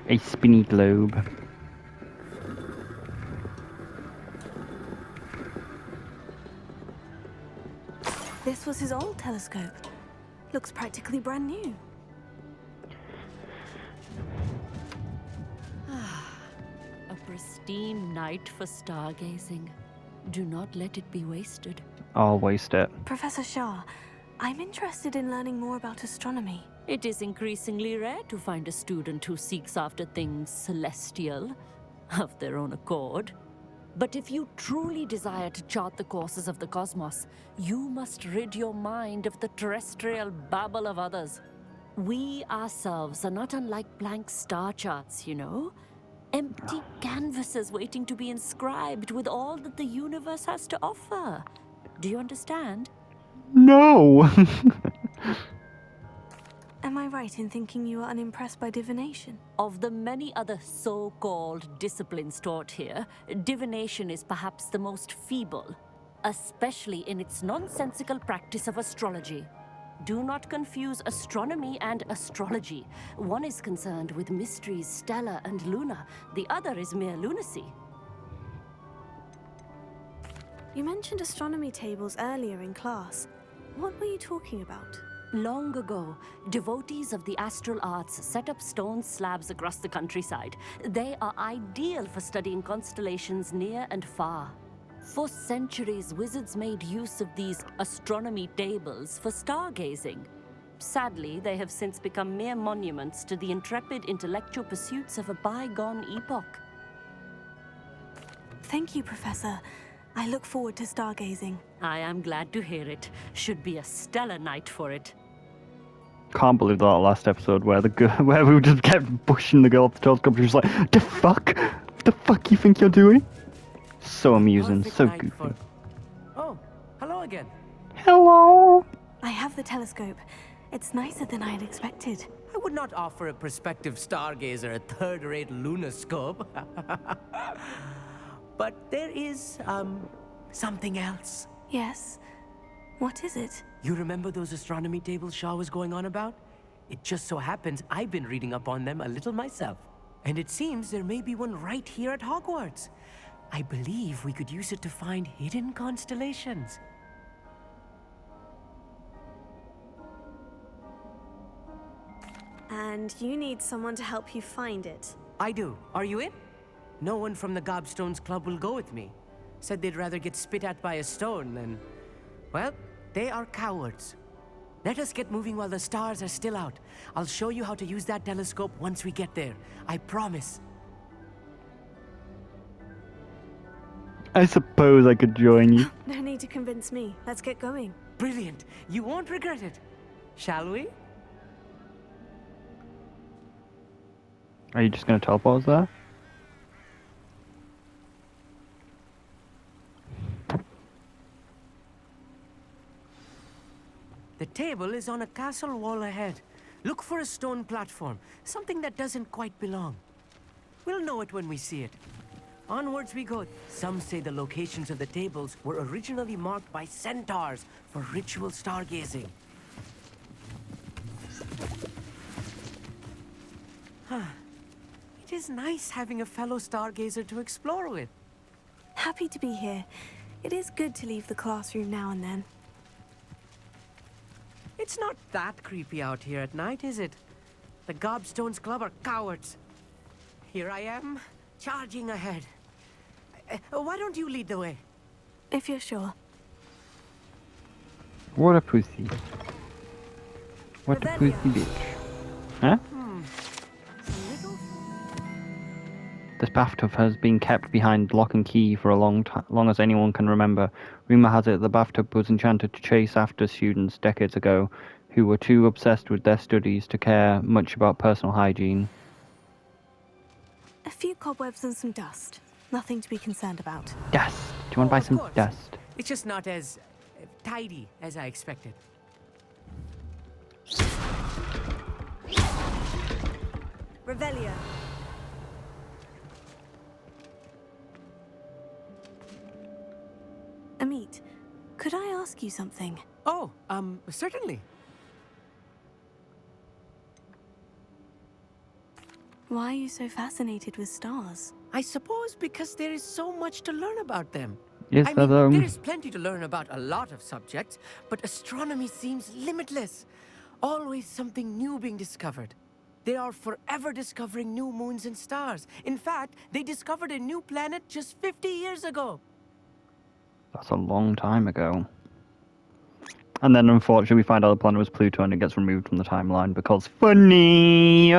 A spinny globe. This was his old telescope. Looks practically brand new. A pristine night for stargazing. Do not let it be wasted. I'll waste it. Professor Shah, I'm interested in learning more about astronomy. It is increasingly rare to find a student who seeks after things celestial, of their own accord. But if you truly desire to chart the courses of the cosmos, you must rid your mind of the terrestrial babble of others. We ourselves are not unlike blank star charts, you know? Empty canvases waiting to be inscribed with all that the universe has to offer. Do you understand? No! Am I right in thinking you are unimpressed by divination? Of the many other so-called disciplines taught here, divination is perhaps the most feeble, especially in its nonsensical practice of astrology. Do not confuse astronomy and astrology. One is concerned with mysteries stellar and lunar, the other is mere lunacy. You mentioned astronomy tables earlier in class. What were you talking about? Long ago, devotees of the astral arts set up stone slabs across the countryside. They are ideal for studying constellations near and far. For centuries, wizards made use of these astronomy tables for stargazing. Sadly, they have since become mere monuments to the intrepid intellectual pursuits of a bygone epoch. Thank you, Professor. I look forward to stargazing. I am glad to hear it. Should be a stellar night for it. Can't believe that last episode where where we just kept pushing the girl off the telescope. She was like, "The fuck? What the fuck you think you're doing?" So amusing, Perfect so night goofy. for- Oh, hello again. Hello. I have the telescope. It's nicer than I had expected. I would not offer a prospective stargazer a third-rate lunoscope. But there is, something else. Yes? What is it? You remember those astronomy tables Shaw was going on about? It just so happens I've been reading up on them a little myself. And it seems there may be one right here at Hogwarts. I believe we could use it to find hidden constellations. And you need someone to help you find it. I do. Are you in? No one from the Gobstones Club will go with me. Said they'd rather get spit at by a stone than... Well, they are cowards. Let us get moving while the stars are still out. I'll show you how to use that telescope once we get there. I promise. I suppose I could join you. No need to convince me. Let's get going. Brilliant. You won't regret it. Shall we? Are you just gonna teleport us there? The table is on a castle wall ahead. Look for a stone platform, something that doesn't quite belong. We'll know it when we see it. Onwards we go. Some say the locations of the tables were originally marked by centaurs for ritual stargazing. It is nice having a fellow stargazer to explore with. Happy to be here. It is good to leave the classroom now and then. It's not that creepy out here at night, is it? The Gobstones Club are cowards. Here I am, charging ahead. Why don't you lead the way? If you're sure. What a pussy. What a pussy Revelio. bitch. Huh? This bathtub has been kept behind lock and key for a long as anyone can remember. Rumor has it the bathtub was enchanted to chase after students decades ago who were too obsessed with their studies to care much about personal hygiene. A few cobwebs and some dust. Nothing to be concerned about. Dust! Do you want to buy Of some course. dust? It's just not as tidy as I expected. Revelio. Amit, could I ask you something? Oh, certainly. Why are you so fascinated with stars? I suppose because there is so much to learn about them. Is I there mean, though? there is plenty to learn about a lot of subjects, but astronomy seems limitless. Always something new being discovered. They are forever discovering new moons and stars. In fact, they discovered a new planet just 50 years ago. That's a long time ago. And then unfortunately we find out the planet was Pluto and it gets removed from the timeline because funny!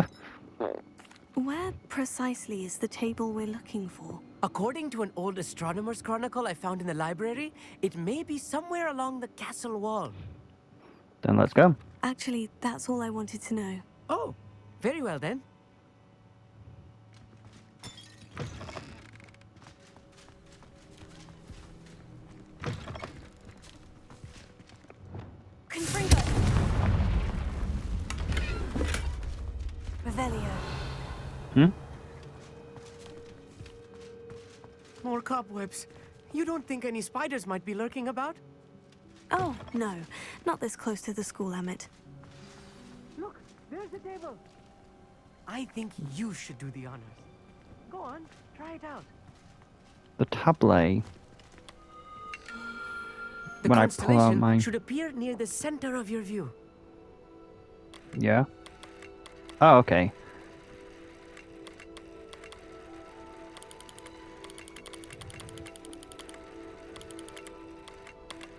Where precisely is the table we're looking for? According to an old astronomer's chronicle I found in the library, it may be somewhere along the castle wall. Then let's go. Actually, that's all I wanted to know. Oh, very well then. Confringo! Revelio. Hmm? More cobwebs. You don't think any spiders might be lurking about? Oh, no. Not this close to the school, Emmett. Look, there's the table. I think you should do the honors. Go on, try it out. The tablet. The When I pull out constellation my... should appear near the center of your view. Yeah? Oh, okay.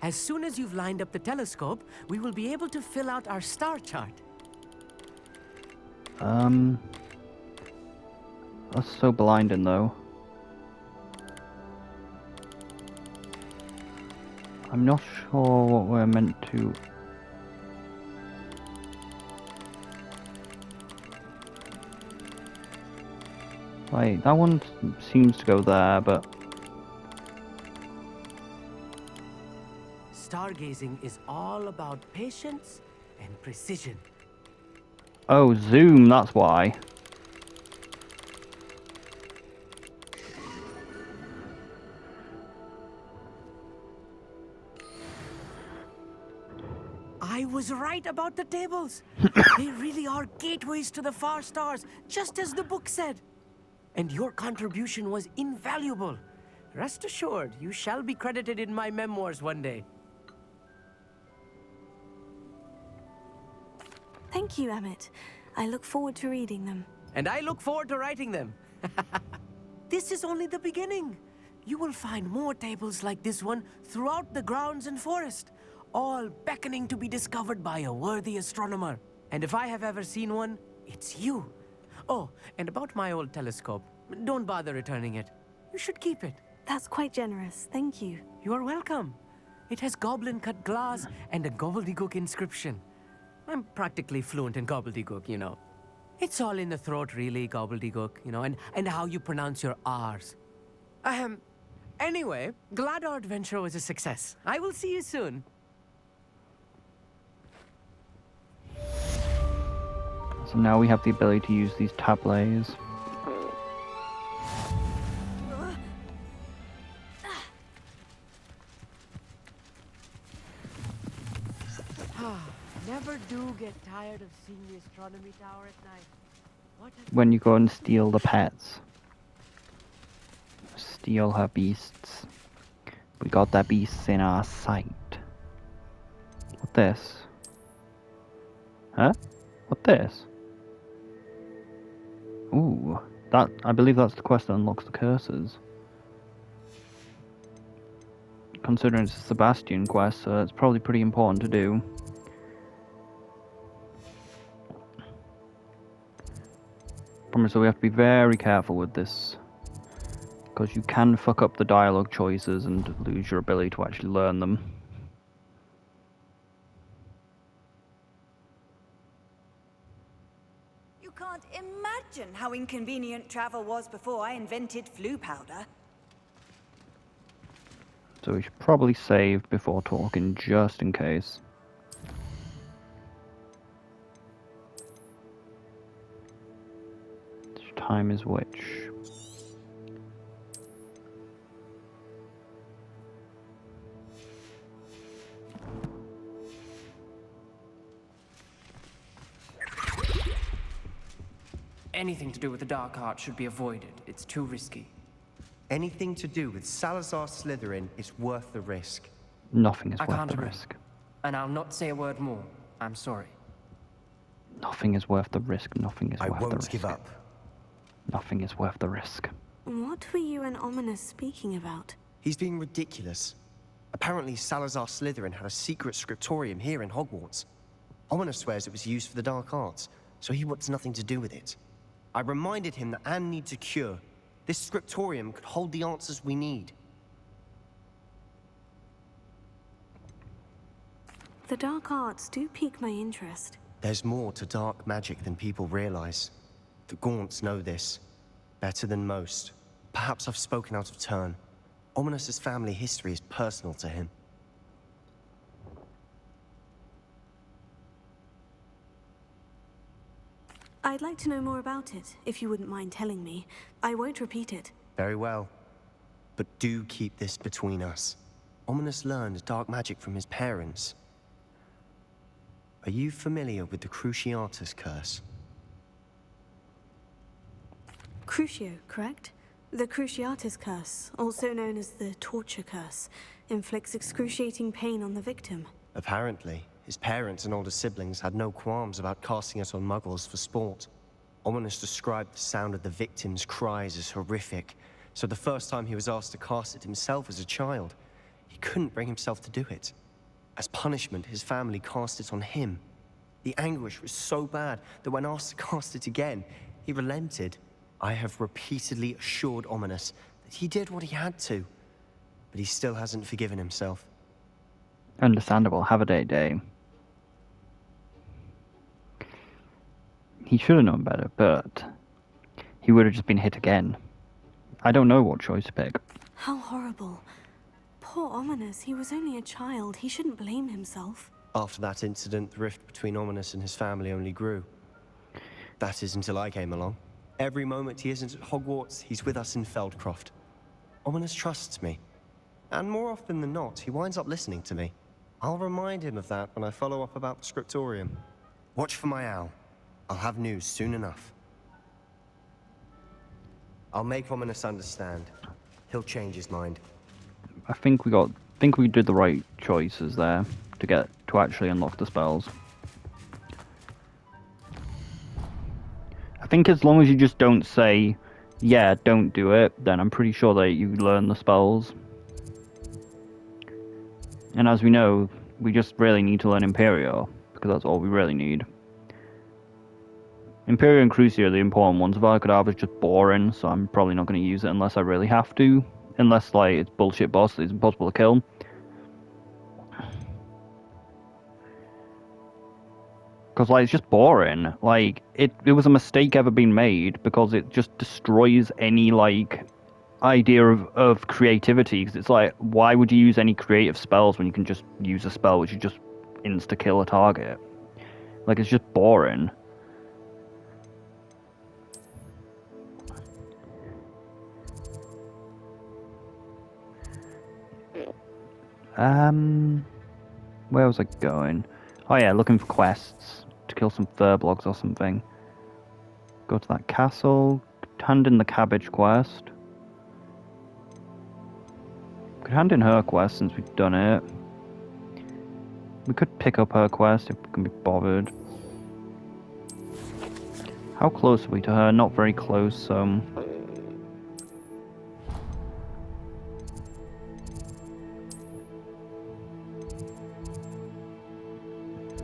As soon as you've lined up the telescope, we will be able to fill out our star chart. That's so blinding though. I'm not sure what we're meant to... Like, that one seems to go there, but... Stargazing is all about patience and precision. Oh, zoom, that's why. I was right about the tables. They really are gateways to the far stars, just as the book said. And your contribution was invaluable. Rest assured, you shall be credited in my memoirs one day. Thank you, Emmett. I look forward to reading them. And I look forward to writing them. This is only the beginning. You will find more tables like this one throughout the grounds and forest, all beckoning to be discovered by a worthy astronomer. And if I have ever seen one, it's you. Oh, and about my old telescope, don't bother returning it. You should keep it. That's quite generous. Thank you. You are welcome. It has goblin-cut glass and a gobbledygook inscription. I'm practically fluent in gobbledygook, you know. It's all in the throat, really, gobbledygook, you know, and how you pronounce your R's. Anyway, glad our adventure was a success. I will see you soon. So now we have the ability to use these tablets. Never do get tired of seeing the astronomy tower at night. What When you go and steal the pets. Steal her beasts. We got the beasts in our sight. What this? Huh? What this? Ooh, I believe that's the quest that unlocks the curses. Considering it's a Sebastian quest, so it's probably pretty important to do. Promise, so we have to be very careful with this, because you can fuck up the dialogue choices and lose your ability to actually learn them. You can't imagine how inconvenient travel was before I invented flu powder. So we should probably save before talking, just in case. Which time is which? anything to do with the dark art should be avoided. It's too risky. Anything to do with Salazar Slytherin is worth the risk. Nothing is I worth can't the agree. risk. And I'll not say a word more. I'm sorry. Nothing is worth the risk. Nothing is I worth the won't risk. give up. Nothing is worth the risk. What were you and Ominous speaking about? He's being ridiculous. Apparently, Salazar Slytherin had a secret scriptorium here in Hogwarts. Ominous swears it was used for the dark arts, so he wants nothing to do with it. I reminded him that Anne needs a cure. This scriptorium could hold the answers we need. The dark arts do pique my interest. There's more to dark magic than people realize. The Gaunts know this better than most. Perhaps I've spoken out of turn. Ominous's family history is personal to him. I'd like to know more about it, if you wouldn't mind telling me. I won't repeat it. Very well. But do keep this between us. Ominous learned dark magic from his parents. Are you familiar with the Cruciatus Curse? Crucio, correct? The Cruciatus Curse, also known as the Torture Curse, inflicts excruciating pain on the victim. Apparently, his parents and older siblings had no qualms about casting it on muggles for sport. Ominous described the sound of the victim's cries as horrific, so the first time he was asked to cast it himself as a child, he couldn't bring himself to do it. As punishment, his family cast it on him. The anguish was so bad that when asked to cast it again, he relented. I have repeatedly assured Ominous that he did what he had to, but he still hasn't forgiven himself. Understandable. Have a day. He should have known better, but he would have just been hit again. I don't know what choice to pick. How horrible. Poor Ominous, he was only a child. He shouldn't blame himself. After that incident, the rift between Ominous and his family only grew. That is until I came along. Every moment he isn't at Hogwarts, he's with us in Feldcroft. Ominous trusts me. And more often than not, he winds up listening to me. I'll remind him of that when I follow up about the scriptorium. Watch for my owl. I'll have news soon enough. I'll make Ominous understand. He'll change his mind. I think we did the right choices there to actually unlock the spells. I think as long as you just don't say, yeah, don't do it, then I'm pretty sure that you learn the spells. And as we know, we just really need to learn Imperio, because that's all we really need. Imperio and Crucio are the important ones. Avada is just boring, so I'm probably not going to use it unless I really have to. Unless, like, it's bullshit boss that is impossible to kill. Because, like, it's just boring. Like, it was a mistake ever being made, because it just destroys any, like, idea of creativity. Because it's like, why would you use any creative spells when you can just use a spell which you just insta-kill a target? Like, it's just boring. Where was I going? Oh yeah, looking for quests to kill some Furblogs or something. Go to that castle, hand in the cabbage quest. Could hand in her quest since we've done it. We could pick up her quest if we can be bothered. How close are we to her? Not very close,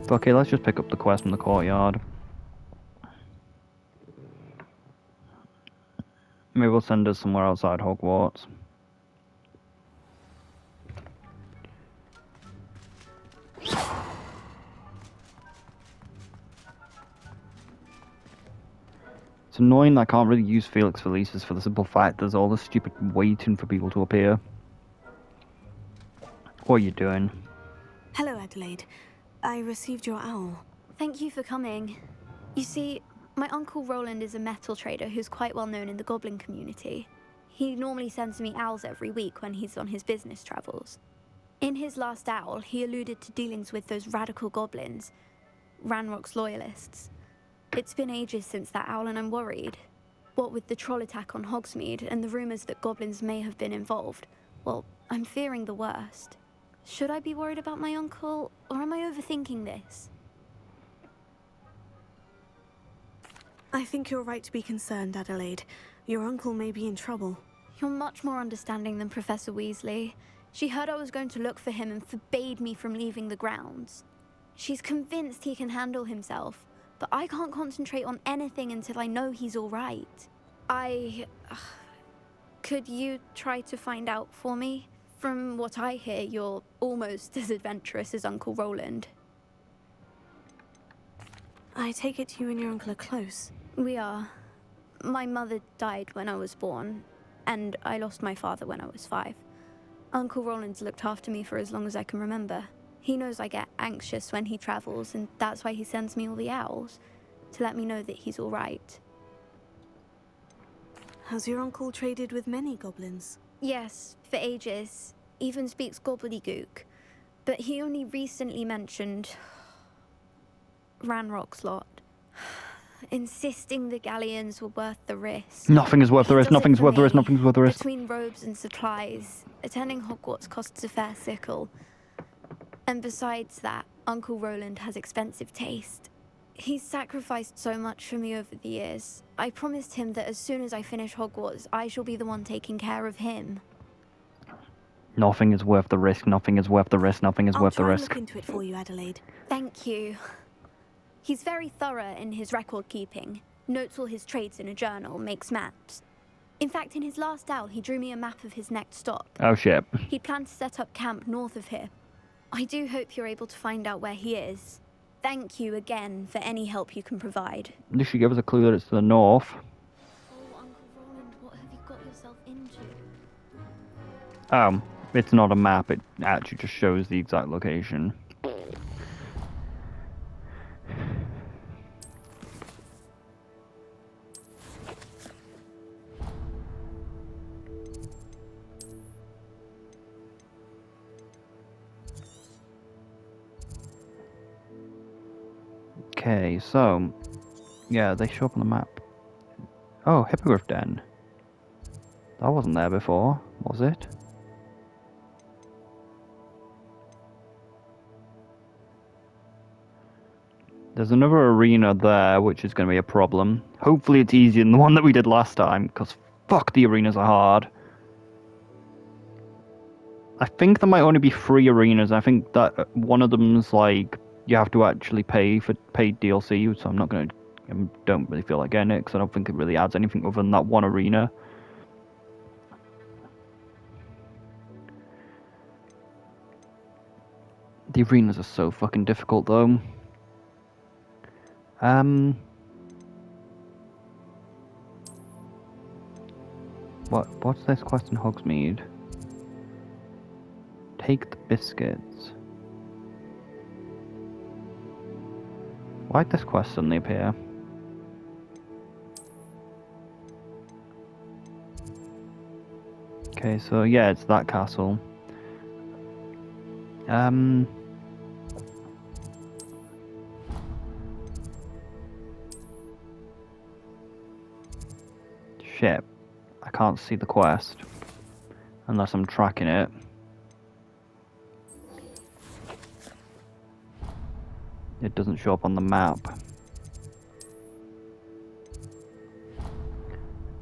Okay, let's just pick up the quest from the courtyard. Maybe we'll send us somewhere outside Hogwarts. It's annoying that I can't really use Felix Felicis for the simple fact there's all this stupid waiting for people to appear. What are you doing? Hello, Adelaide. I received your owl. Thank you for coming. You see, my uncle Roland is a metal trader who's quite well known in the goblin community. He normally sends me owls every week when he's on his business travels. In his last owl, he alluded to dealings with those radical goblins, Ranrock's loyalists. It's been ages since that owl and I'm worried. What with the troll attack on Hogsmeade and the rumours that goblins may have been involved, well, I'm fearing the worst. Should I be worried about my uncle, or am I overthinking this? I think you're right to be concerned, Adelaide. Your uncle may be in trouble. You're much more understanding than Professor Weasley. She heard I was going to look for him and forbade me from leaving the grounds. She's convinced he can handle himself, but I can't concentrate on anything until I know he's all right. Could you try to find out for me? From what I hear, you're almost as adventurous as Uncle Roland. I take it you and your uncle are close. We are. My mother died when I was born, and I lost my father when I was 5. Uncle Roland's looked after me for as long as I can remember. He knows I get anxious when he travels, and that's why he sends me all the owls, to let me know that he's all right. Has your uncle traded with many goblins? Yes, for ages. Even speaks gobbledygook. But he only recently mentioned Ranrock's lot. Insisting the galleons were worth the risk. Nothing is worth the He risk, does it nothing's for worth the risk, me. nothing's worth the risk. Between robes and supplies, attending Hogwarts costs a fair sickle. And besides that, Uncle Roland has expensive taste. He's sacrificed so much for me over the years. I promised him that as soon as I finish Hogwarts, I shall be the one taking care of him. Nothing is worth the risk, nothing is worth the risk, nothing is worth the I'll try and risk. look into it for you, Adelaide. Thank you. He's very thorough in his record keeping. Notes all his trades in a journal, makes maps. In fact, in his last owl, he drew me a map of his next stop. Oh shit. He planned to set up camp north of here. I do hope you're able to find out where he is. Thank you again for any help you can provide. At least you give us a clue that it's to the north. Oh, Uncle Roland, what have you got yourself into? It's not a map, it actually just shows the exact location. Okay, so yeah, they show up on the map. Oh, Hippogriff Den. That wasn't there before, was it? There's another arena there, which is going to be a problem. Hopefully it's easier than the one that we did last time, because fuck, the arenas are hard. I think there might only be 3 arenas. I think that one of them's like, you have to actually pay for paid DLC, so I'm not going to... I don't really feel like getting it, because I don't think it really adds anything other than that one arena. The arenas are so fucking difficult, though. What's this quest in Hogsmeade? Take the biscuits. Why'd this quest suddenly appear? Okay, so yeah, it's that castle. Shit. I can't see the quest. Unless I'm tracking it. It doesn't show up on the map.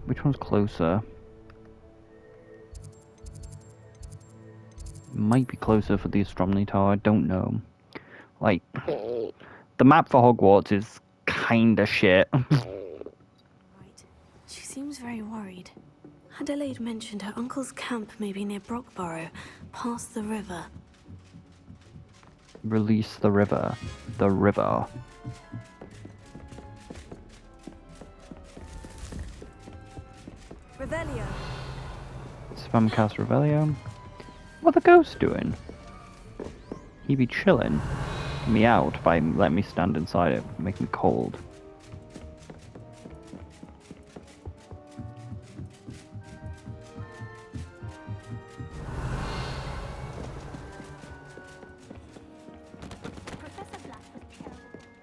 Which one's closer? Might be closer for the astronomy tower, I don't know. Like, the map for Hogwarts is kinda shit. Right. She seems very worried. Adelaide mentioned her uncle's camp may be near Brockborough, past the river. Release the river. The river. Revelio. Spamcast Revelio. What the ghost doing? He be chilling me out by letting me stand inside it, make me cold.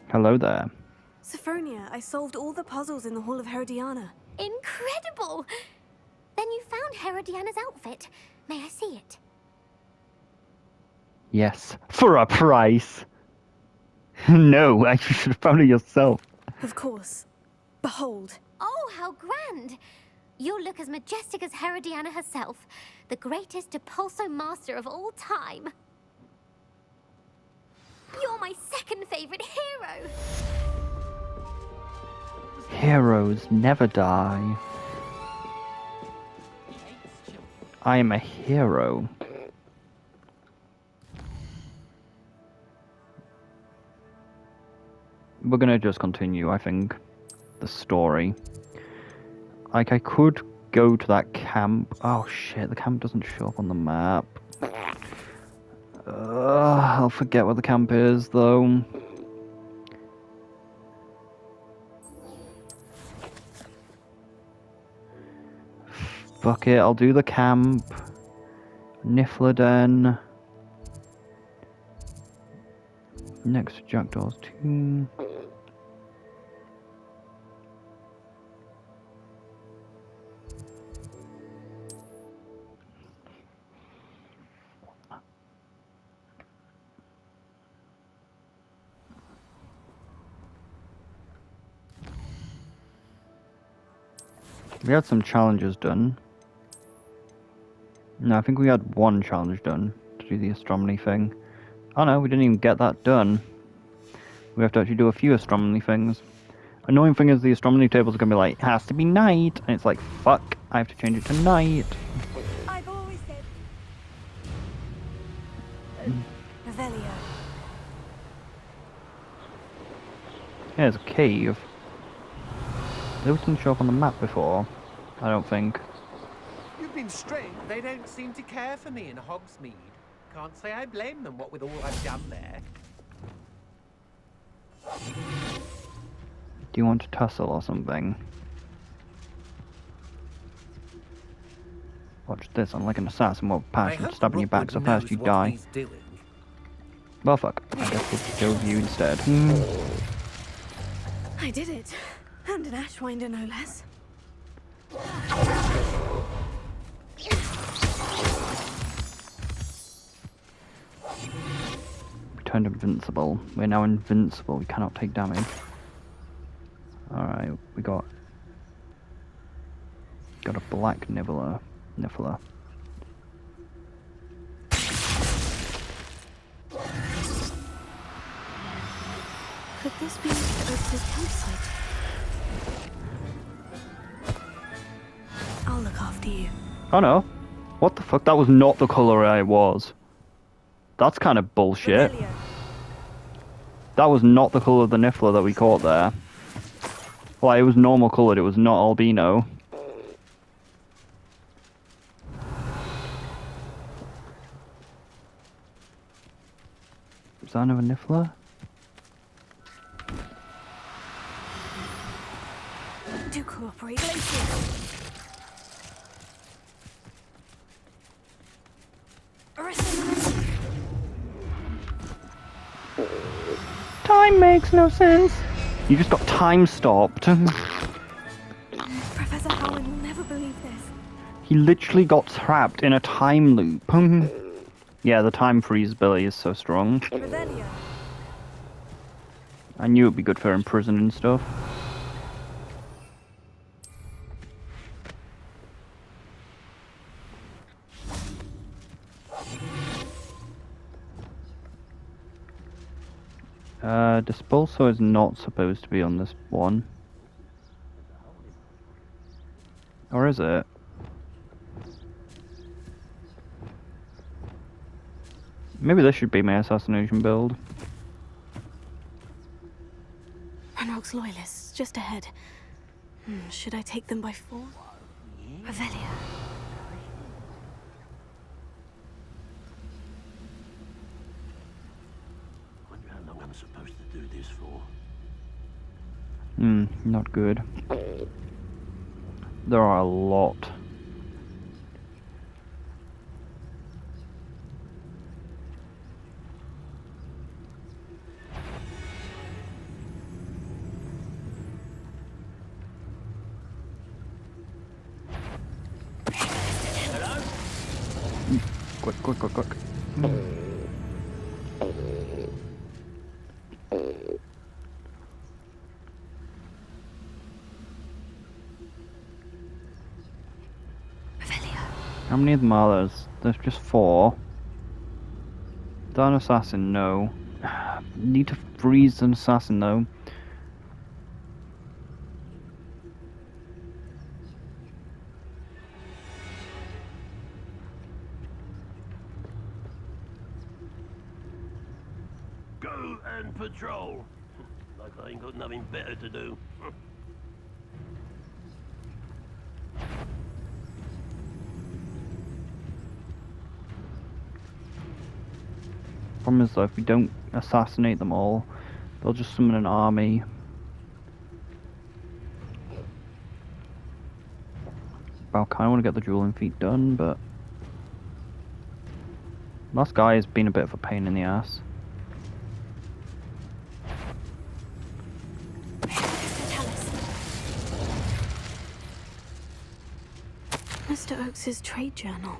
Hello there. Sophronia, I solved all the puzzles in the Hall of Herodiana. Incredible! Then you found Herodiana's outfit. May I see it? Yes. For a price. No, you should have found it yourself. Of course. Behold. Oh, how grand! You look as majestic as Herodiana herself, the greatest Depulso master of all time. You're my second favorite hero! Heroes never die. I am a hero. We're gonna just continue, I think, the story. Like, I could go to that camp. Oh shit, the camp doesn't show up on the map. I'll forget what the camp is, though. Fuck it, I'll do the camp. Niflheden. Next to Jackdaw's tomb. We had some challenges done. No, I think we had one challenge done to do the astronomy thing. Oh no, we didn't even get that done. We have to actually do a few astronomy things. Annoying thing is the astronomy tables are going to be like, it has to be night, and it's like, fuck, I have to change it to night. I've always said... Revelio. Yeah, there's a cave. Those didn't show up on the map before, I don't think. You've been strange. They don't seem to care for me in Hogsmeade. Can't say I blame them, what with all I've done there. Do you want to tussle or something? Watch this, I'm like an assassin with passion, stabbing your back so fast you die. Well fuck, I guess we'll go with you instead. I did it. And an Ashwinder, no less. We turned invincible. We're now invincible, we cannot take damage. Alright, we got a black niffler. Could this be Mr. Oates' campsite? I'll look after you. Oh no. What the fuck? That was not the colour I was. That's kind of bullshit. Revelio. That was not the colour of the niffler that we caught there. Well, it was normal coloured, it was not albino. Is that another niffler? Do cooperate, Glacier. Time makes no sense. You just got time stopped. Professor Howard will never believe this. He literally got trapped in a time loop. Yeah, the time freeze ability is so strong. Revelio. I knew it'd be good for in prison and stuff. Dispulso is not supposed to be on this one. Or is it? Maybe this should be my assassination build. Ranrock's loyalists, just ahead. Should I take them by force? Revelio. Wonder how long I'm supposed to do this for. Not good. There are a lot. Quick, quick, quick, quick. How many of them are there? There's just 4. Is that an assassin? No. Need to freeze an assassin though. Go and patrol. Like I ain't got nothing better to do. Problem is though, if we don't assassinate them all, they'll just summon an army. I kinda wanna get the dueling feat done, but last guy has been a bit of a pain in the ass. Mr. Oakes's trade journal.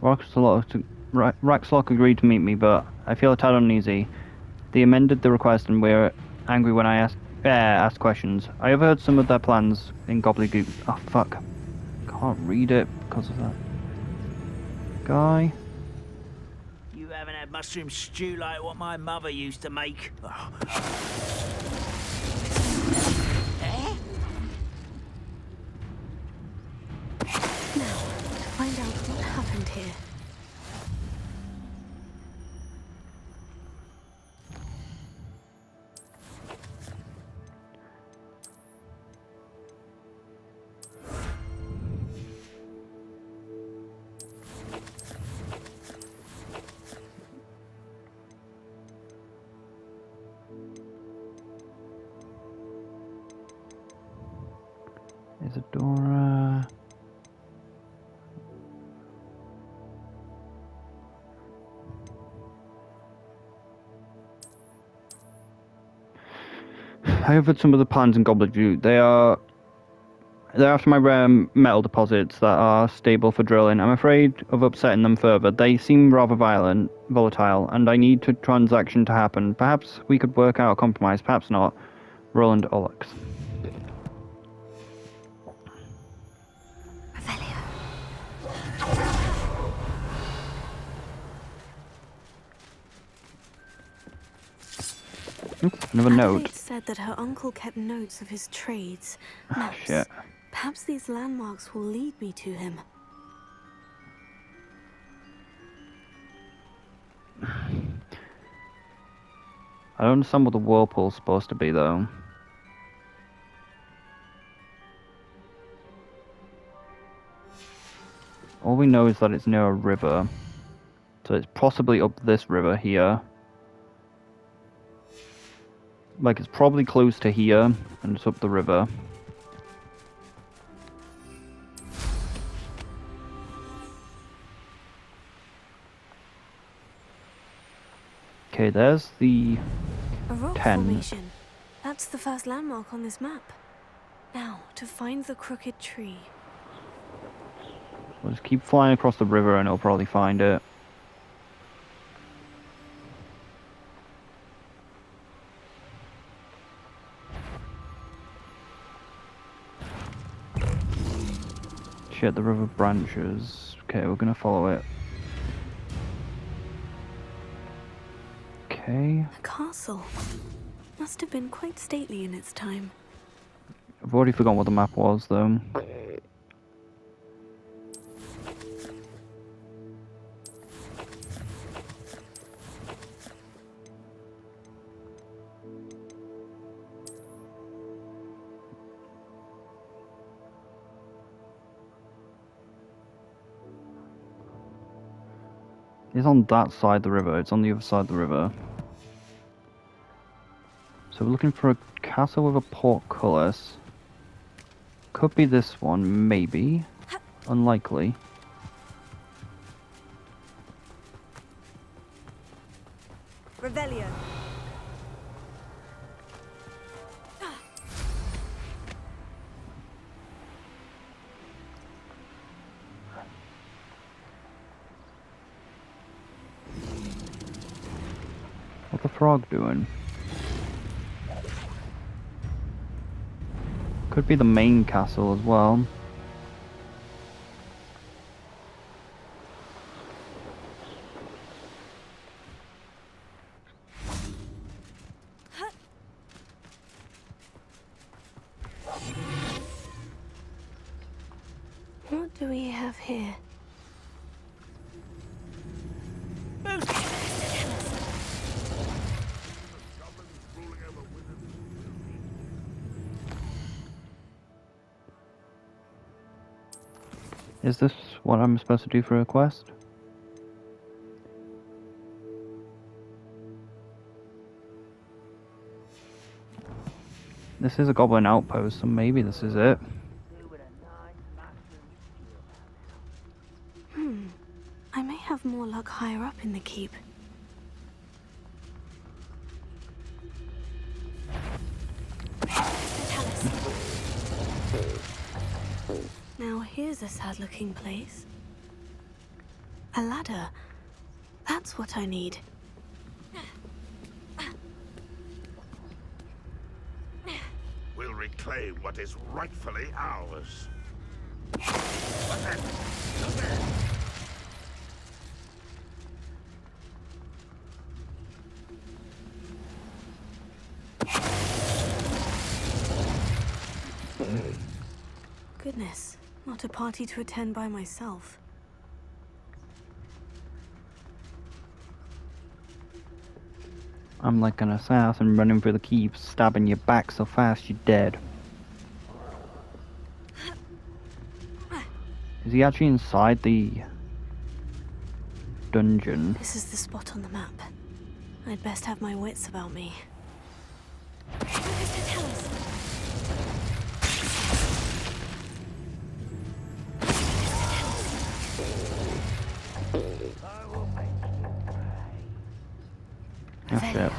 Raxlock agreed to meet me, but I feel a tad uneasy. They amended the request and were angry when I asked questions. I overheard some of their plans in gobbledygook. Oh fuck. Can't read it because of that guy. You haven't had mushroom stew like what my mother used to make. Oh. Now, to find out what happened here. Isadora. I overheard some of the plans in gobbledygook. They're after my rare metal deposits that are stable for drilling. I'm afraid of upsetting them further. They seem rather volatile, and I need a transaction to happen. Perhaps we could work out a compromise, perhaps not. Roland Olix. Oops, another note. Adelaide said that her uncle kept notes of his trades. Maps. Shit. Perhaps these landmarks will lead me to him. I don't understand what the whirlpool's supposed to be, though. All we know is that it's near a river. So it's possibly up this river here. Like, it's probably close to here, and it's up the river. Okay, there's the A rock 10. formation. That's the first landmark on this map. Now, to find the crooked tree. We'll just keep flying across the river and it'll probably find it. Shit, the river branches. Okay, we're gonna follow it. Okay. A castle. Must have been quite stately in its time. I've already forgotten what the map was, though. It's on that side of the river, it's on the other side of the river. So we're looking for a castle with a portcullis. Could be this one, maybe. Unlikely. Revelio. frog doing? Could be the main castle as well. What do we have here? Is this what I'm supposed to do for a quest? This is a goblin outpost, so maybe this is it. I may have more luck higher up in the keep. Now here's a sad-looking place. A ladder. That's what I need. We'll reclaim what is rightfully ours. What's that? Look there. Goodness, not a party to attend by myself. I'm like an assassin running through the keep, stabbing your back so fast you're dead. Is he actually inside the dungeon? This is the spot on the map. I'd best have my wits about me. That's it.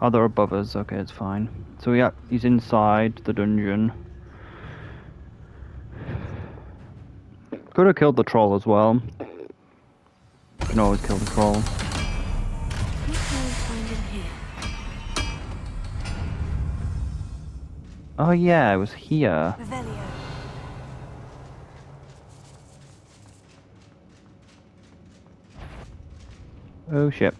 Oh, they're above us. Okay, it's fine. So yeah, he's inside the dungeon. Could have killed the troll as well. You can always kill the troll. What can I find in here? Oh yeah, it was here. Revelio. Oh shit.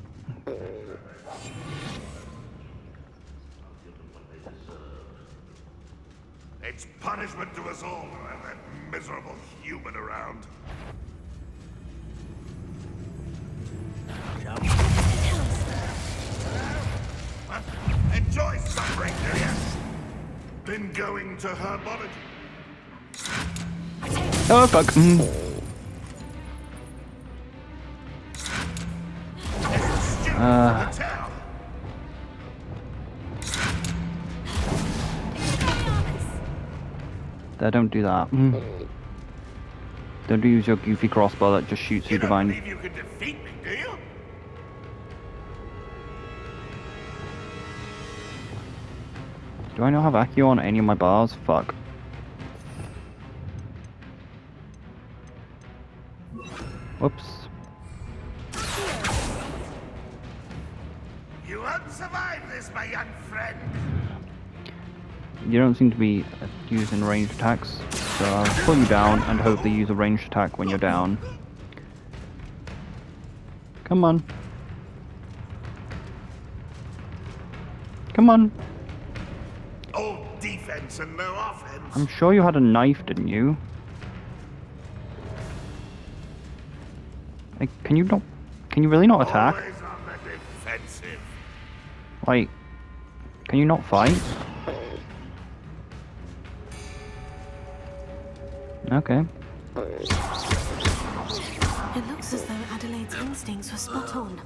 It's punishment to us all to have that miserable human around. What? Enjoy suffering, do you? Been going to herbology. Oh fuck. Don't do that. Don't use your goofy crossbow that just shoots you divine. Believe you can defeat me, do you? Do I not have Accio on any of my bars? Fuck. Whoops. You won't survive this, my young friend. You don't seem to be using ranged attacks, so I'll pull you down and hope they use a ranged attack when you're down. Come on. Come on. All defense and no offense. I'm sure you had a knife, didn't you? Like, can you really not attack? Always on the defensive. Like, can you not fight? Okay. It looks as though Adelaide's instincts were spot on.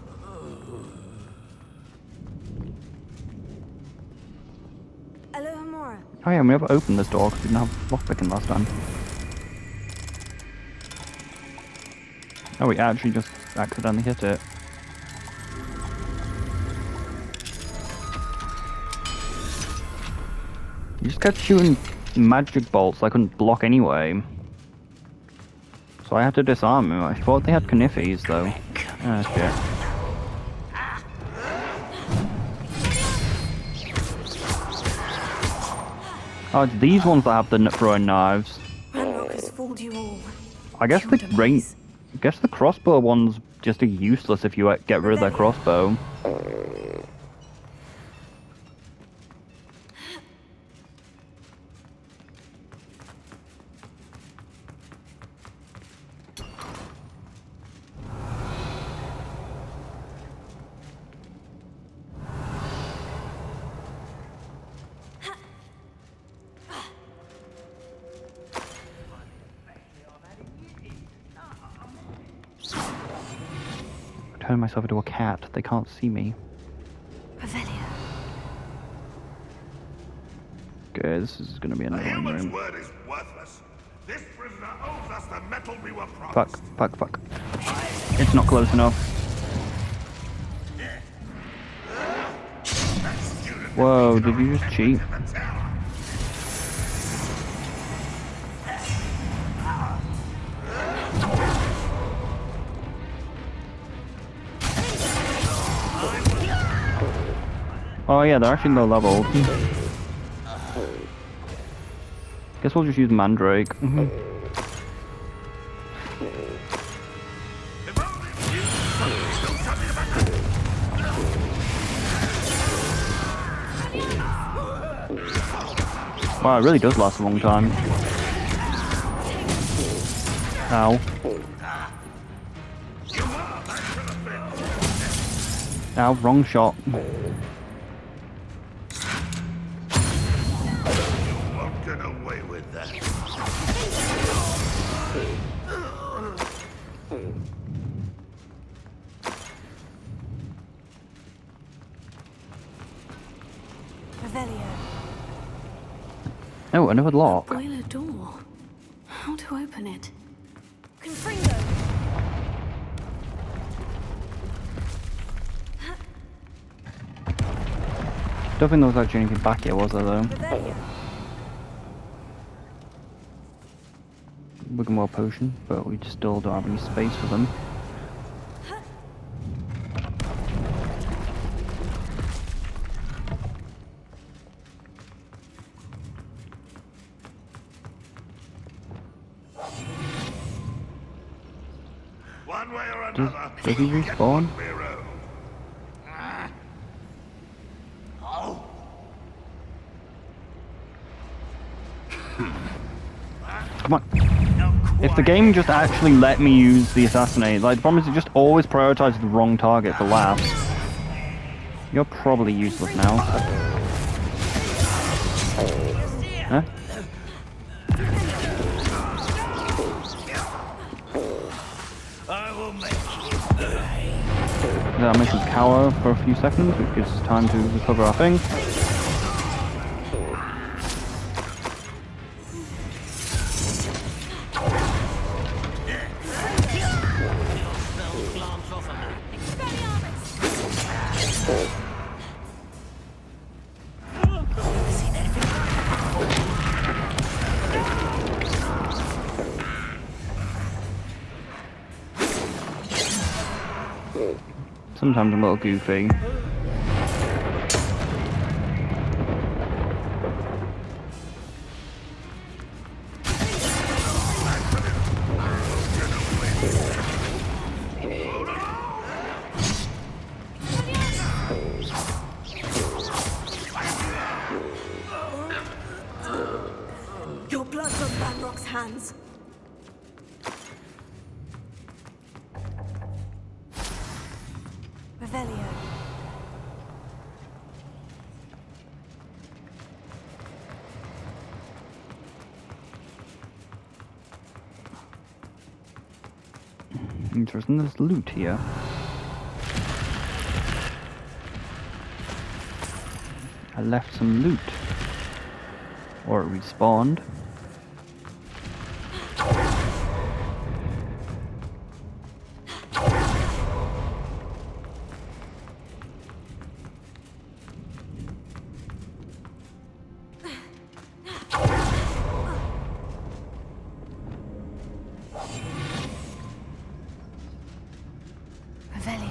Hello, Hamora. Oh yeah, we never opened this door because we didn't have lockpicking last time. Oh, we actually just accidentally hit it. You just kept shooting magic bolts I couldn't block anyway. So I had to disarm him. I thought they had Kniffies though. Ah, shit. Oh, it's these ones that have the throwing knives. Ranrock has fooled you all. I guess the crossbow one's just useless if you get rid of their crossbow. Turn myself into a cat. They can't see me. Revelio. Okay, this is gonna be The another human's room. word is worthless. This prisoner owes us the metal we were promised. Fuck, fuck, fuck. It's not close enough. Whoa, did you just cheat? Oh yeah, they're actually low level. Guess we'll just use Mandrake. Wow, it really does last a long time. Ow. Ow, wrong shot. Won't get away with that. Revelio. Oh, another lock. Boiler door. How to open it? Confringo. Don't think there was actually anything back here, was there though? Revelio. Wigmore potion, but we still don't have any space for them. One way or another. Does he respawn? Come on. If the game just actually let me use the assassinate, like the problem is it just always prioritizes the wrong target for last. You're probably useless now. Huh? I will make I'll make him cower for a few seconds, which gives us time to recover our thing. Sometimes I'm a little goofy. Your blood's on Ranrock's hands. Revelio. Interesting, there's loot here. I left some loot. Or it respawned. Revelio.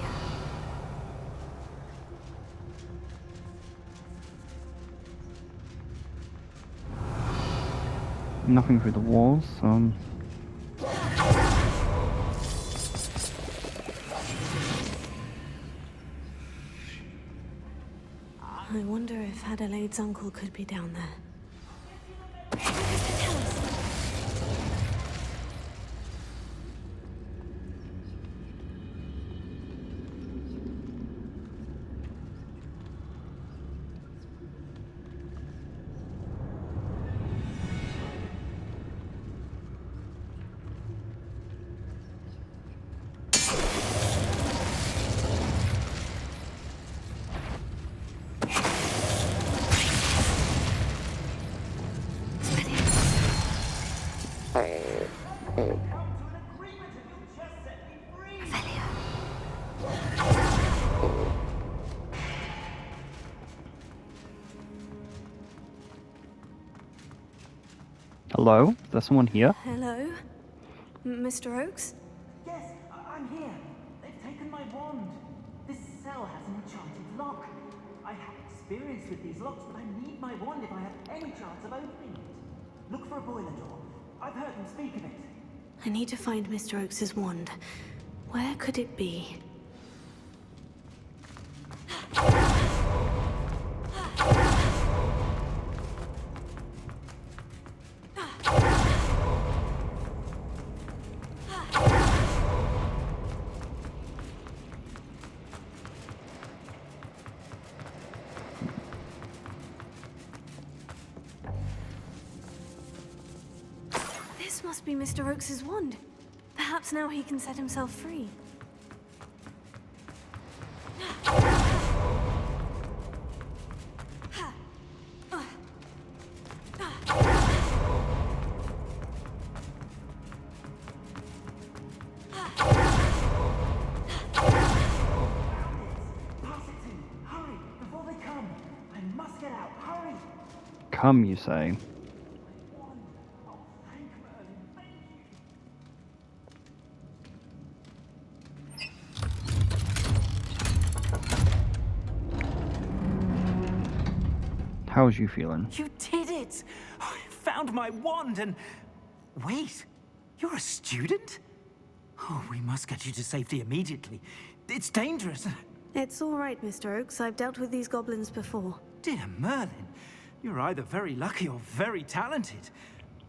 Nothing through the walls. I wonder if Adelaide's uncle could be down there. Hello? Is there someone here? Hello? Mr. Oakes? Yes, I'm here. They've taken my wand. This cell has an enchanted lock. I have experience with these locks, but I need my wand if I have any chance of opening it. Look for a boiler door. I've heard them speak of it. I need to find Mr. Oakes' wand. Where could it be? This must be Mr. Oakes' wand. Perhaps now he can set himself free. Come, you say? How's you feeling? You did it! I found my wand and... Wait, you're a student? Oh, we must get you to safety immediately. It's dangerous. It's all right, Mr. Oakes. I've dealt with these goblins before. Dear Merlin, you're either very lucky or very talented.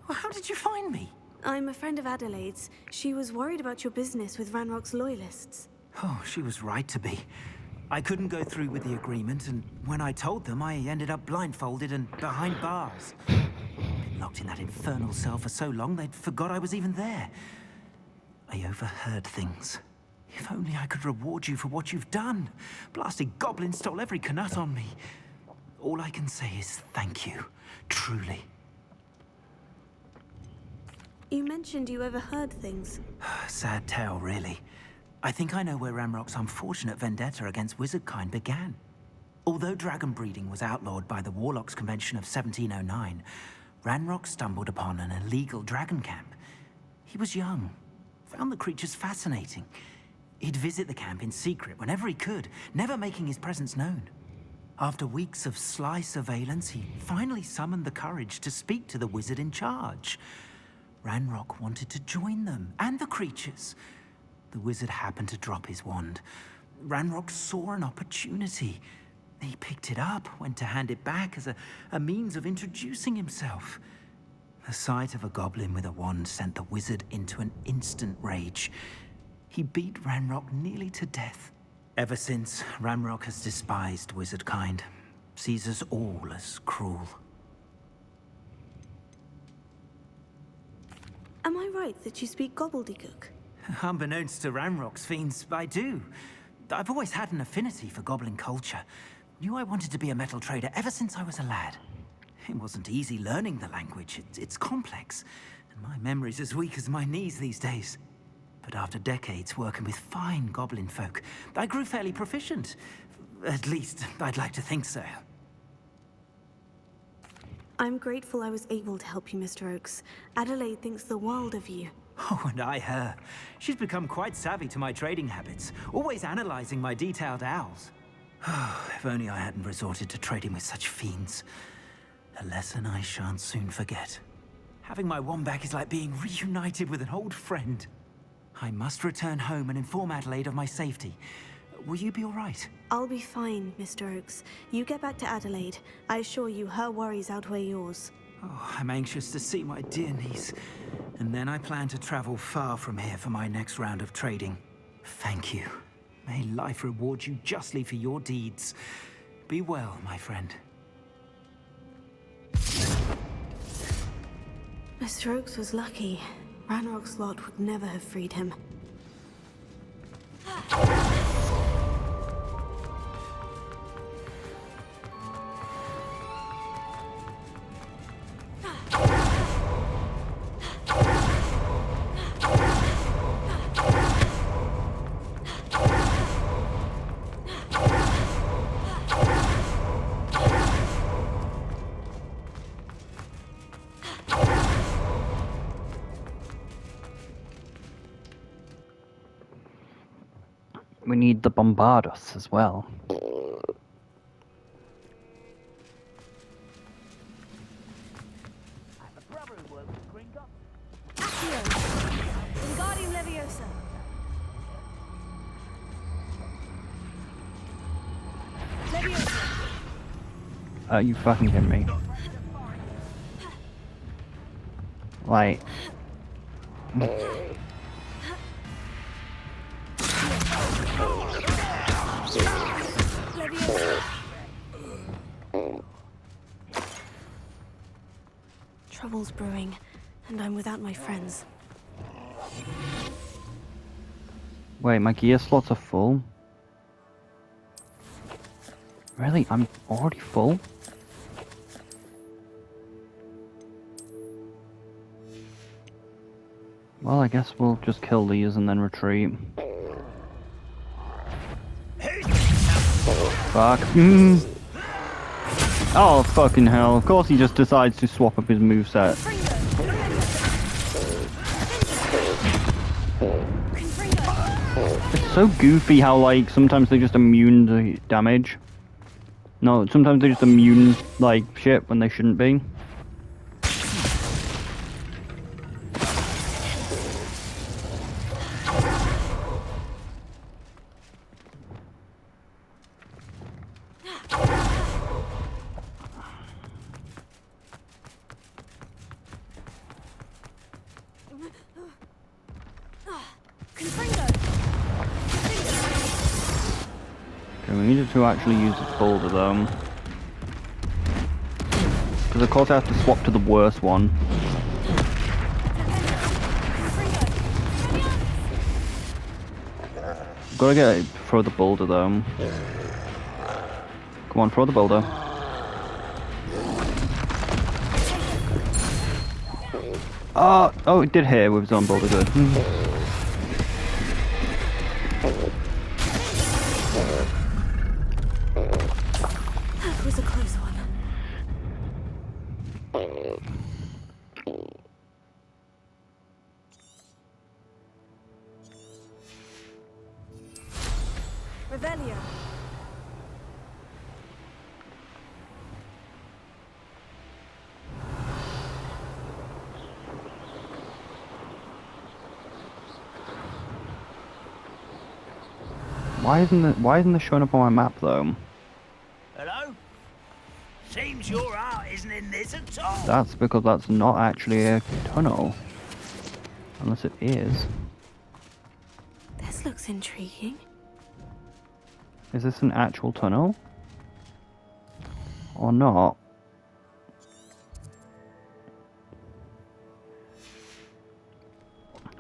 Well, how did you find me? I'm a friend of Adelaide's. She was worried about your business with Ranrock's loyalists. Oh, she was right to be. I couldn't go through with the agreement, and when I told them, I ended up blindfolded and behind bars. Been locked in that infernal cell for so long, they'd forgot I was even there. I overheard things. If only I could reward you for what you've done. Blasted goblin stole every canut on me. All I can say is thank you, truly. You mentioned you overheard things. Sad tale, really. I think I know where Ranrock's unfortunate vendetta against wizardkind began. Although dragon breeding was outlawed by the Warlocks Convention of 1709, Ranrock stumbled upon an illegal dragon camp. He was young, found the creatures fascinating. He'd visit the camp in secret whenever he could, never making his presence known. After weeks of sly surveillance, he finally summoned the courage to speak to the wizard in charge. Ranrock wanted to join them, and the creatures. The wizard happened to drop his wand. Ranrock saw an opportunity. He picked it up, went to hand it back as a means of introducing himself. The sight of a goblin with a wand sent the wizard into an instant rage. He beat Ranrock nearly to death. Ever since, Ranrock has despised wizardkind, sees us all as cruel. Am I right that you speak gobbledygook? Unbeknownst to Ranrock's fiends, I do. I've always had an affinity for goblin culture. Knew I wanted to be a metal trader ever since I was a lad. It wasn't easy learning the language. It's complex, and my memory's as weak as my knees these days. But after decades working with fine goblin folk, I grew fairly proficient. At least, I'd like to think so. I'm grateful I was able to help you, Mr. Oakes. Adelaide thinks the world of you. Oh, and I her. She's become quite savvy to my trading habits, always analyzing my detailed owls. If only I hadn't resorted to trading with such fiends. A lesson I shan't soon forget. Having my wand back is like being reunited with an old friend. I must return home and inform Adelaide of my safety. Will you be all right? I'll be fine, Mr. Oakes. You get back to Adelaide. I assure you, her worries outweigh yours. Oh, I'm anxious to see my dear niece. And then I plan to travel far from here for my next round of trading. Thank you. May life reward you justly for your deeds. Be well, my friend. Mr. Oakes was lucky. Ranrock's lot would never have freed him. We need the Bombardos as well. Wingardium Leviosa. Leviosa. Are you fucking kidding me? Like... Trouble's brewing, and I'm without my friends. Wait, my gear slots are full? Really? I'm already full? Well, I guess we'll just kill these and then retreat. Fuck. Oh, fucking hell. Of course he just decides to swap up his moveset. It's so goofy how, like, sometimes they're just immune to damage. No, sometimes they're just immune, like, shit when they shouldn't be. Okay, we needed to actually use this boulder though. Because of course I have to swap to the worst one. Gotta get throw the boulder though. Come on, throw the boulder. Oh, it did hit with his own boulder, good. That was a close one. Revelio. Why isn't this showing up on my map though? Hello? Seems your heart isn't in this at all. That's because that's not actually a tunnel. Unless it is. This looks intriguing. Is this an actual tunnel? Or not?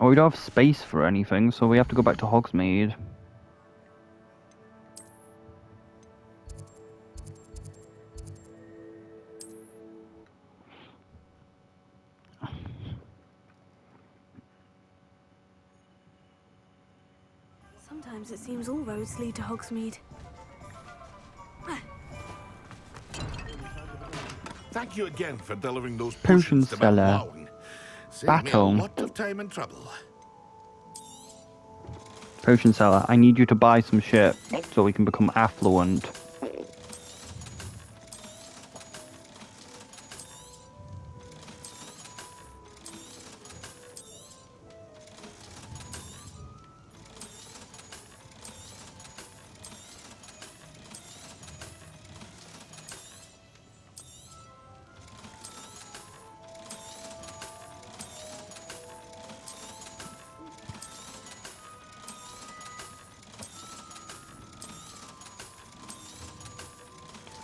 Oh, we don't have space for anything, so we have to go back to Hogsmeade. Sometimes it seems all roads lead to Hogsmeade. Thank you again for delivering those Potion potions to Mount seller. Wowing. Saved me a Battle. lot of time and trouble. Potion seller, I need you to buy some shit so we can become affluent.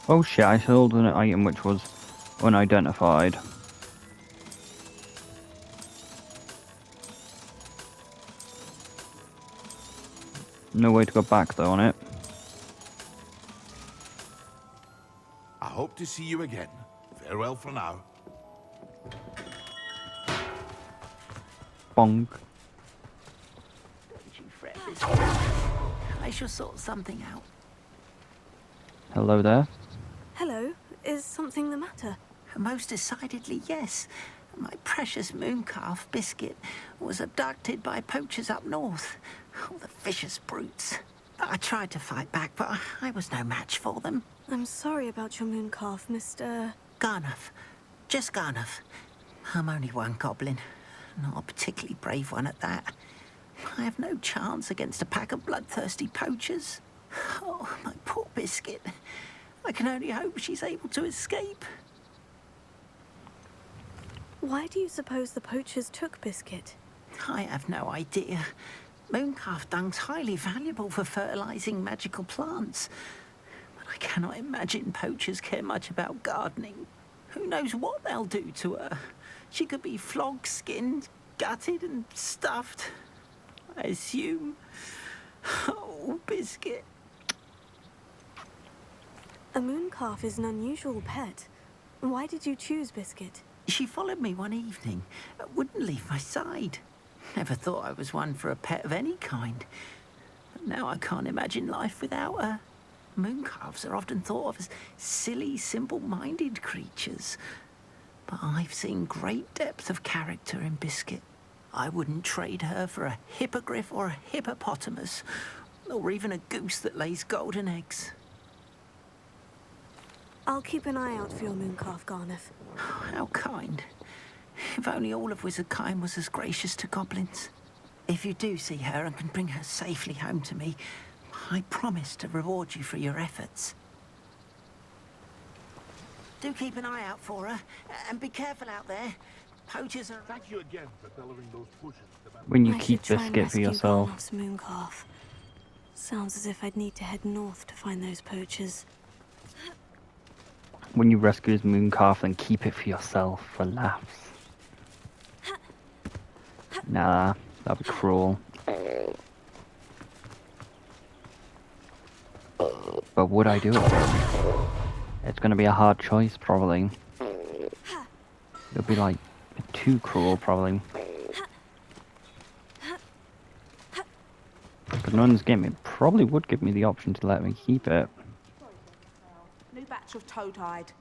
Oh shit, I sold an item which was unidentified. No way to go back though on it. I hope to see you again. Farewell for now. Bonk. Don't you fret, Biscuit. I shall sort something out. Hello there. Hello. Is something the matter? Most decidedly, yes. My precious mooncalf, Biscuit, was abducted by poachers up north. Oh, the vicious brutes. I tried to fight back, but I was no match for them. I'm sorry about your mooncalf, Mr. Garnuff. Just Garnuff. I'm only one goblin. Not a particularly brave one at that. I have no chance against a pack of bloodthirsty poachers. Oh, my poor Biscuit. I can only hope she's able to escape. Why do you suppose the poachers took Biscuit? I have no idea. Mooncalf dung's highly valuable for fertilizing magical plants. But I cannot imagine poachers care much about gardening. Who knows what they'll do to her? She could be flogged, skinned, gutted and stuffed. I assume. Oh, Biscuit. A mooncalf is an unusual pet. Why did you choose Biscuit? She followed me one evening, wouldn't leave my side. Never thought I was one for a pet of any kind. But now I can't imagine life without her. Mooncalves are often thought of as silly, simple-minded creatures. But I've seen great depth of character in Biscuit. I wouldn't trade her for a hippogriff or a hippopotamus, or even a goose that lays golden eggs. I'll keep an eye out for your mooncalf, Garnuff. How kind. If only all of Wizardkind was as gracious to goblins. If you do see her and can bring her safely home to me, I promise to reward you for your efforts. Do keep an eye out for her, and be careful out there. Poachers are... Thank you again for delivering those pushes. When you I keep should try and Biscuit for rescue yourself. Garnuff's mooncalf. Sounds as if I'd need to head north to find those poachers. When you rescue his mooncalf, then keep it for yourself for laughs. Nah, that'd be cruel. But would I do it? It's gonna be a hard choice, probably. It'll be like too cruel, probably. Because no one's game, it probably would give me the option to let me keep it. New batch of toad hide.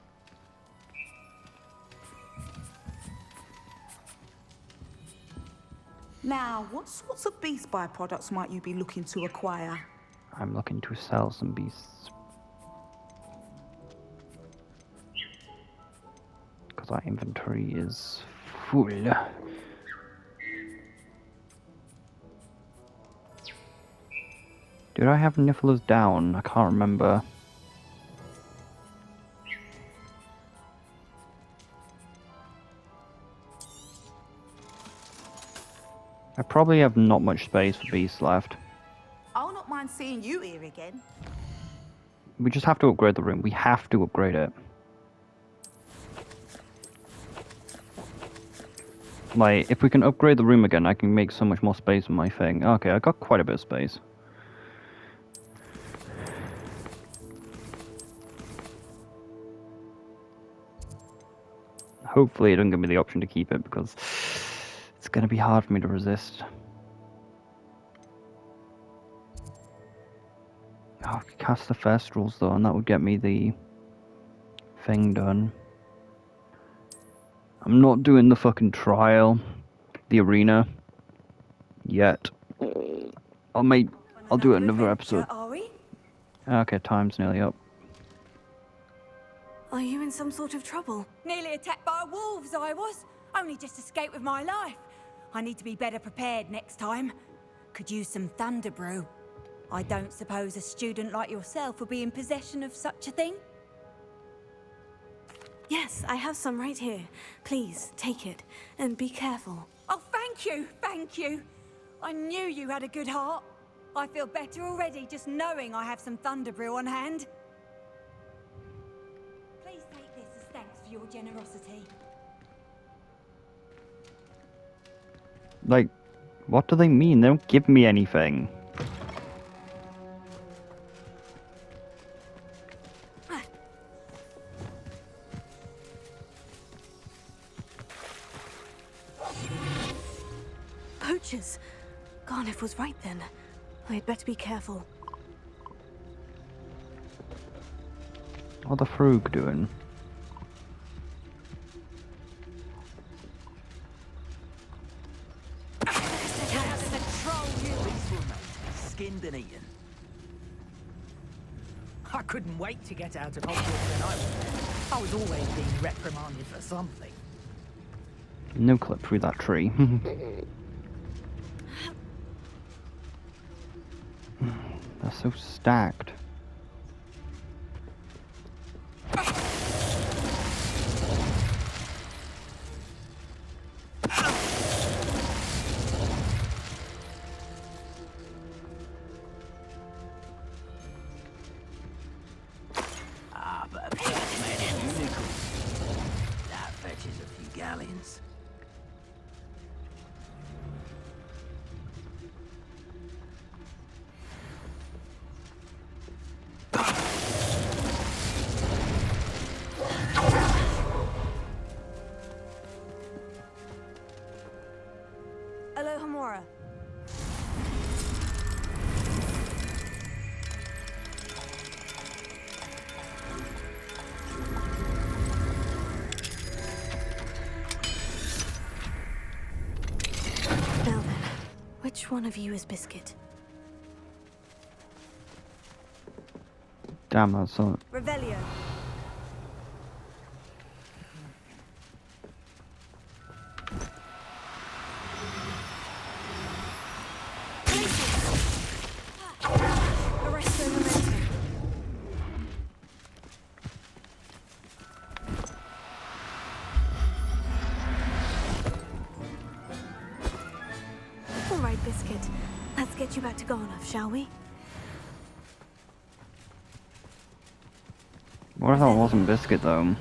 Now, what sorts of beast byproducts might you be looking to acquire? I'm looking to sell some beasts. Because our inventory is full. Did I have Nifflers down? I can't remember. I probably have not much space for beasts left. I'll not mind seeing you here again. We just have to upgrade the room. We have to upgrade it. Like, if we can upgrade the room again, I can make so much more space in my thing. Okay, I got quite a bit of space. Hopefully it doesn't give me the option to keep it, because it's going to be hard for me to resist. Oh, I could cast the Festrals though, and that would get me the thing done. I'm not doing the fucking trial, the arena, yet. I'll do it in another episode. Are we? Okay, time's nearly up. Are you in some sort of trouble? Nearly attacked by wolves, I was. Only just escaped with my life. I need to be better prepared next time. Could use some thunder brew. I don't suppose a student like yourself will be in possession of such a thing? Yes, I have some right here. Please, take it, and be careful. Oh, thank you, thank you. I knew you had a good heart. I feel better already just knowing I have some thunder brew on hand. your generosity. Like, what do they mean? They don't give me anything. Poachers! Garniff was right then. I'd better be careful. What the Frug doing? Skinned and eaten. I couldn't wait to get out of Hogwarts when I was there. I was always being reprimanded for something. No clip through that tree. They're so stacked. But a plasmated unicorn. That fetches a few galleons. Alohomora. Now then, which one of you is Biscuit? Damn, that's so. Revelio. Arresto momentum. All right, Biscuit. Let's get you back to Garniff, shall we? What if that wasn't Biscuit though?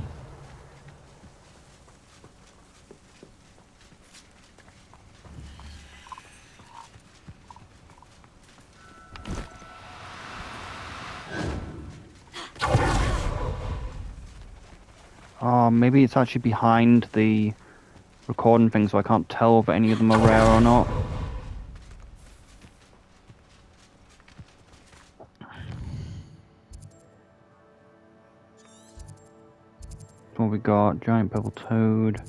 Oh, maybe it's actually behind the recording thing, so I can't tell if any of them are rare or not. What we got? Giant purple toad.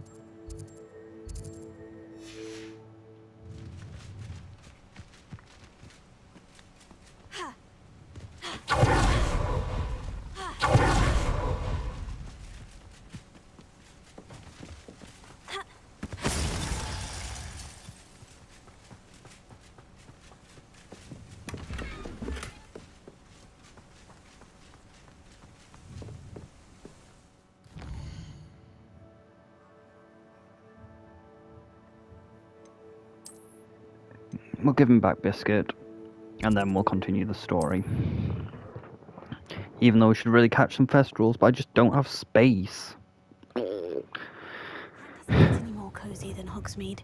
We'll give him back Biscuit, and then we'll continue the story. Even though we should really catch some Thestrals, but I just don't have space. That doesn't get any more cozy than Hogsmeade.